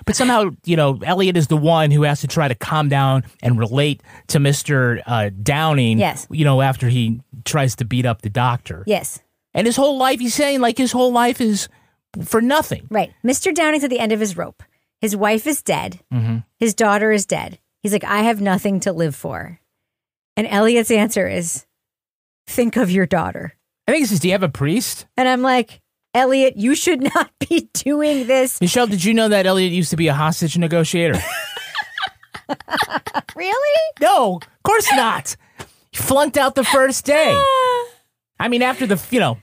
Speaker 3: But somehow, Elliot is the one who has to try to calm down and relate to Mr. Downing,
Speaker 8: yes.
Speaker 3: After he tries to beat up the doctor.
Speaker 8: Yes.
Speaker 3: And his whole life, he's saying, his whole life is for nothing.
Speaker 8: Right. Mr. Downing's at the end of his rope. His wife is dead. His daughter is dead. He's like, I have nothing to live for. And Elliot's answer is, think of your daughter.
Speaker 3: I think he says, do you have a priest?
Speaker 8: And I'm like, Elliot, you should not be doing this.
Speaker 3: Michelle, did you know that Elliot used to be a hostage negotiator?
Speaker 8: Really?
Speaker 3: No, of course not. He flunked out the first day. I mean, after a couple of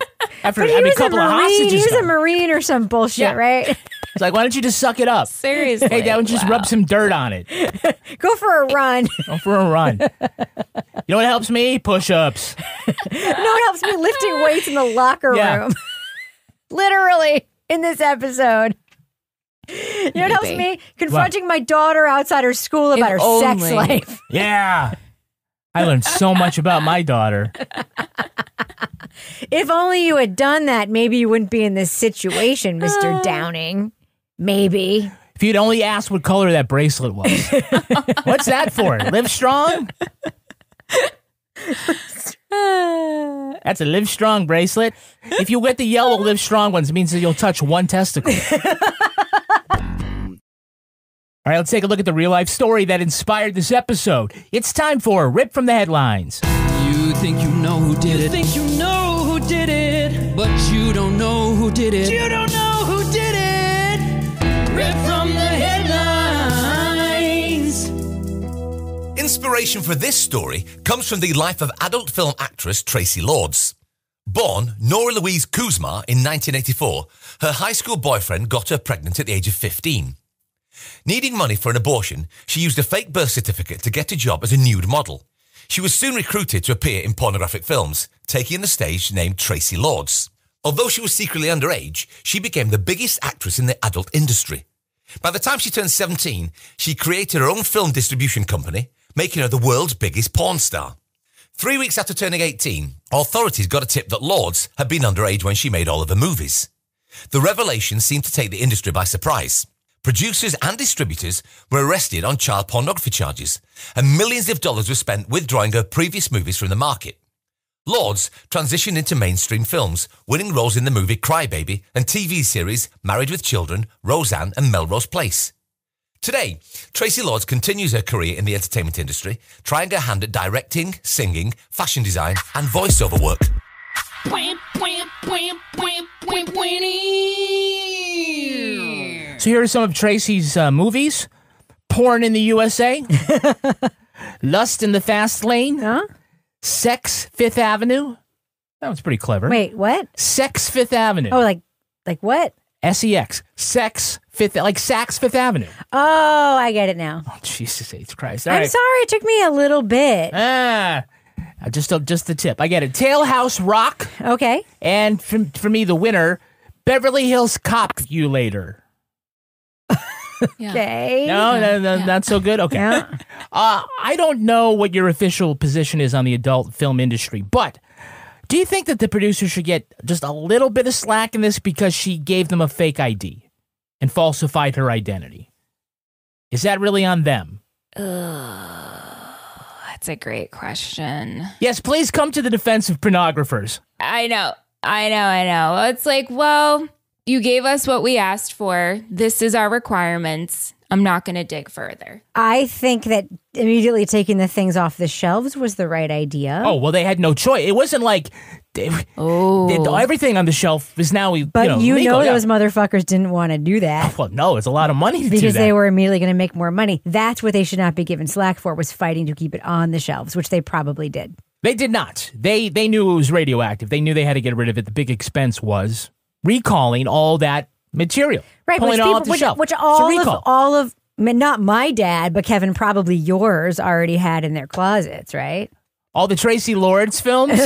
Speaker 3: hostages.
Speaker 8: He was a Marine or some bullshit, right?
Speaker 3: It's like, why don't you just suck it up?
Speaker 9: Seriously.
Speaker 3: Hey, why don't you just rub some dirt on it?
Speaker 8: Go for a run.
Speaker 3: Go for a run. You know what helps me? Push-ups.
Speaker 8: You know what helps me? Lifting weights in the locker room. Literally, in this episode. You know what helps me? Confronting my daughter outside her school about her sex life.
Speaker 3: Yeah. I learned so much about my daughter.
Speaker 8: If only you had done that, maybe you wouldn't be in this situation, Mr. Downing. Maybe.
Speaker 3: If you'd only asked what color that bracelet was. What's that for? Live Strong? That's a Live Strong bracelet. If you get the yellow Live Strong ones, it means that you'll touch one testicle. All right, let's take a look at the real-life story that inspired this episode. It's time for Rip from the Headlines.
Speaker 4: You think you know who did it. You think you know who did it. But you don't know who did it. You don't know who did it. Rip from the headlines.
Speaker 21: Inspiration for this story comes from the life of adult film actress Tracy Lords. Born Nora Louise Kuzma in 1984, her high school boyfriend got her pregnant at the age of 15. Needing money for an abortion, she used a fake birth certificate to get a job as a nude model. She was soon recruited to appear in pornographic films, taking the stage named Tracy Lords. Although she was secretly underage, she became the biggest actress in the adult industry. By the time she turned 17, she created her own film distribution company, making her the world's biggest porn star. 3 weeks after turning 18, authorities got a tip that Lords had been underage when she made all of her movies. The revelation seemed to take the industry by surprise. Producers and distributors were arrested on child pornography charges, and millions of dollars were spent withdrawing her previous movies from the market. Lords transitioned into mainstream films, winning roles in the movie Crybaby and TV series Married with Children, Roseanne and Melrose Place. Today, Tracy Lords continues her career in the entertainment industry, trying her hand at directing, singing, fashion design and voiceover work.
Speaker 3: So here are some of Tracy's movies. Porn in the USA. Lust in the Fast Lane.
Speaker 8: Huh?
Speaker 3: Sex, Fifth Avenue. That was pretty clever.
Speaker 8: Wait, what?
Speaker 3: Sex, Fifth Avenue.
Speaker 8: Oh, like what?
Speaker 3: S-E-X. Sex, Fifth, like Saks Fifth Avenue.
Speaker 8: Oh, I get it now.
Speaker 3: Oh, Jesus H. Christ.
Speaker 8: I'm sorry, it took me a little bit.
Speaker 3: Just the tip. I get it. Tailhouse Rock.
Speaker 8: Okay.
Speaker 3: And for me, the winner, Beverly Hills Cop You Later.
Speaker 8: Okay.
Speaker 3: No, not so good? Okay.
Speaker 8: Yeah.
Speaker 3: I don't know what your official position is on the adult film industry, but do you think that the producer should get just a little bit of slack in this because she gave them a fake ID and falsified her identity? Is that really on them?
Speaker 9: That's a great question.
Speaker 3: Yes, please come to the defense of pornographers.
Speaker 9: I know. It's like, well, you gave us what we asked for. This is our requirements. I'm not going to dig further.
Speaker 8: I think that immediately taking the things off the shelves was the right idea.
Speaker 3: Oh, well, they had no choice. It wasn't like everything on the shelf is now
Speaker 8: But
Speaker 3: legal,
Speaker 8: those motherfuckers didn't want to do that.
Speaker 3: Well, no, it's a lot of money to do that.
Speaker 8: Because they were immediately going to make more money. That's what they should not be given slack for, was fighting to keep it on the shelves, which they probably did.
Speaker 3: They did not. They knew it was radioactive. They knew they had to get rid of it. The big expense was recalling all that material.
Speaker 8: Right,
Speaker 3: pulling it all off the shelf.
Speaker 8: Which all of, not my dad, but Kevin, probably yours already had in their closets, right?
Speaker 3: All the Tracy Lords films.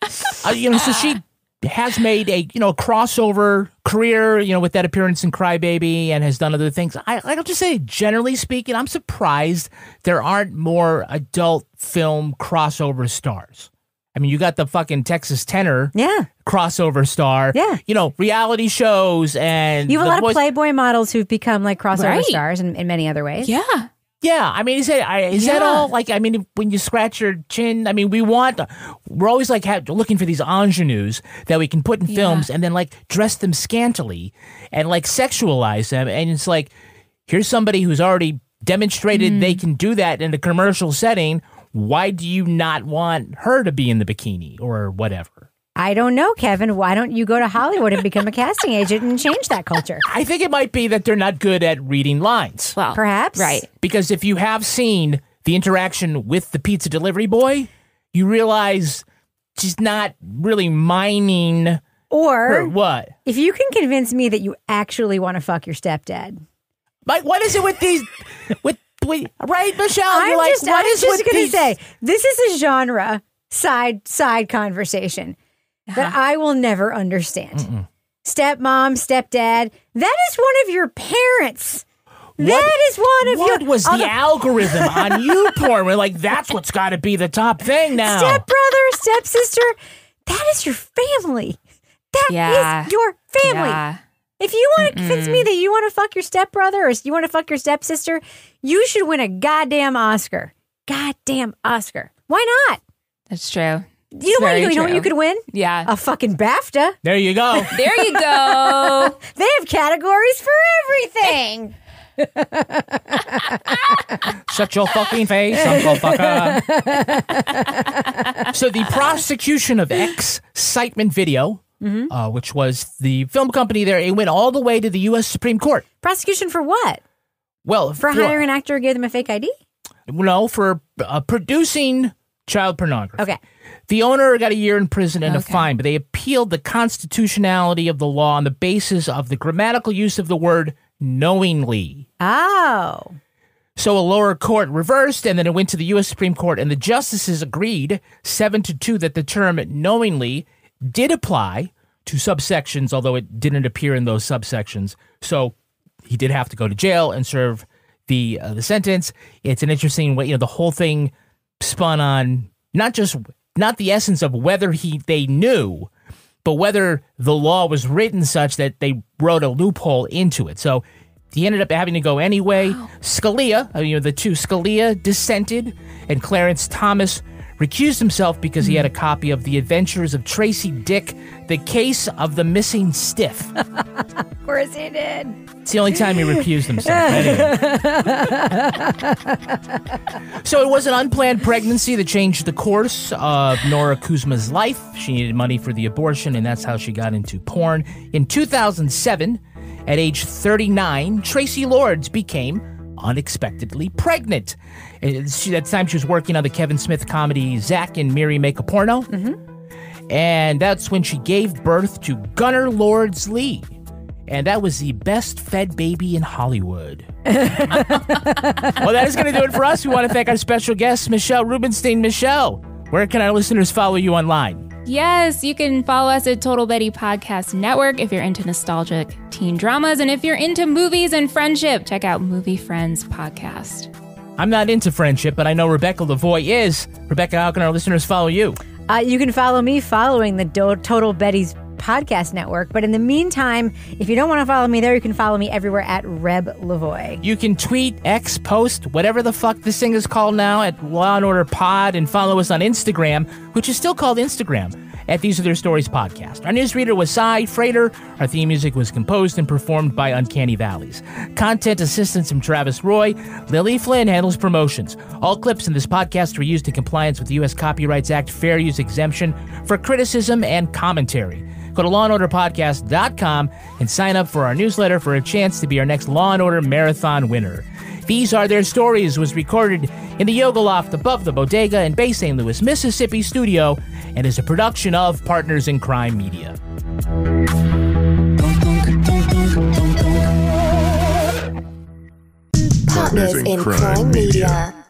Speaker 3: So she has made a crossover career, with that appearance in Crybaby, and has done other things. I'll just say, generally speaking, I'm surprised there aren't more adult film crossover stars. I mean, you got the fucking Texas Tenor crossover star. Yeah. Reality shows and...
Speaker 8: You have a lot of Playboy models who've become like crossover stars in many other ways.
Speaker 9: Yeah.
Speaker 3: Yeah, I mean, is that all? Like, I mean, when you scratch your chin, I mean, we're always like looking for these ingenues that we can put in films and then like dress them scantily and like sexualize them. And it's like, here's somebody who's already demonstrated they can do that in a commercial setting. Why do you not want her to be in the bikini or whatever?
Speaker 8: I don't know, Kevin. Why don't you go to Hollywood and become a casting agent and change that culture?
Speaker 3: I think it might be that they're not good at reading lines.
Speaker 8: Well, perhaps.
Speaker 9: Right.
Speaker 3: Because if you have seen the interaction with the pizza delivery boy, you realize she's not really mining her what?
Speaker 8: If you can convince me that you actually want to fuck your stepdad.
Speaker 3: Like, what is it with these... right, Michelle?
Speaker 8: I'm just going to say, this is a genre side conversation that I will never understand. Stepmom, stepdad, that is one of your parents. What
Speaker 3: was the algorithm on YouPorn? We're like, that's what's got to be the top thing now.
Speaker 8: Stepbrother, stepsister, that is your family. That is your family. Yeah. If you want to convince me that you want to fuck your stepbrother or you want to fuck your stepsister, you should win a goddamn Oscar. Goddamn Oscar. Why not?
Speaker 9: That's true.
Speaker 8: You know what you could win?
Speaker 9: Yeah.
Speaker 8: A fucking BAFTA.
Speaker 3: There you go.
Speaker 9: There you go.
Speaker 8: They have categories for everything.
Speaker 3: Shut your fucking face, Uncle Fucker. So the prosecution of Excitement Video, which was the film company there, it went all the way to the U.S. Supreme Court.
Speaker 8: Prosecution for what?
Speaker 3: Well,
Speaker 8: for hiring an actor who gave them a fake ID?
Speaker 3: No, for producing child pornography.
Speaker 8: Okay.
Speaker 3: The owner got a year in prison and a fine, but they appealed the constitutionality of the law on the basis of the grammatical use of the word knowingly.
Speaker 8: Oh.
Speaker 3: So a lower court reversed, and then it went to the U.S. Supreme Court, and the justices agreed 7-2 that the term knowingly did apply to subsections, although it didn't appear in those subsections. So he did have to go to jail and serve the sentence. It's an interesting way, the whole thing spun on not the essence of whether they knew, but whether the law was written such that they wrote a loophole into it. So he ended up having to go anyway. Wow. Scalia, the two, Scalia dissented, and Clarence Thomas recused himself because he had a copy of The Adventures of Tracy Dick, The Case of the Missing Stiff.
Speaker 8: Of course he did.
Speaker 3: It's the only time he recused himself. Anyway. So it was an unplanned pregnancy that changed the course of Nora Kuzma's life. She needed money for the abortion, and that's how she got into porn. In 2007, at age 39, Tracy Lords became unexpectedly pregnant. At that time, she was working on the Kevin Smith comedy Zack and Miri Make a Porno. And that's when she gave birth to Gunnar Lords Lee. And that was the best fed baby in Hollywood. Well, that is going to do it for us. We want to thank our special guest, Michelle Rubenstein. Michelle, where can our listeners follow you online?
Speaker 9: Yes, you can follow us at Total Betty Podcast Network if you're into nostalgic teen dramas. And if you're into movies and friendship, check out Movie Friends Podcast.
Speaker 3: I'm not into friendship, but I know Rebecca Lavoie is. Rebecca, how can our listeners follow you?
Speaker 8: You can follow me following the Total Betty's Podcast Network. But in the meantime, if you don't want to follow me there, you can follow me everywhere at Reb Lavoie.
Speaker 3: You can tweet, X, post, whatever the fuck this thing is called now, at Law & Order Pod, and follow us on Instagram, which is still called Instagram, at These Are Their Stories podcast. Our newsreader was Cy Frater. Our theme music was composed and performed by Uncanny Valleys. Content assistance from Travis Roy. Lily Flynn handles promotions. All clips in this podcast were used in compliance with the U.S. Copyrights Act Fair Use Exemption for criticism and commentary. Go to lawandorderpodcast.com and sign up for our newsletter for a chance to be our next Law & Order Marathon winner. These Are Their Stories was recorded in the Yoga Loft above the Bodega in Bay St. Louis, Mississippi studio and is a production of Partners in Crime Media.
Speaker 1: Partners in Crime Media.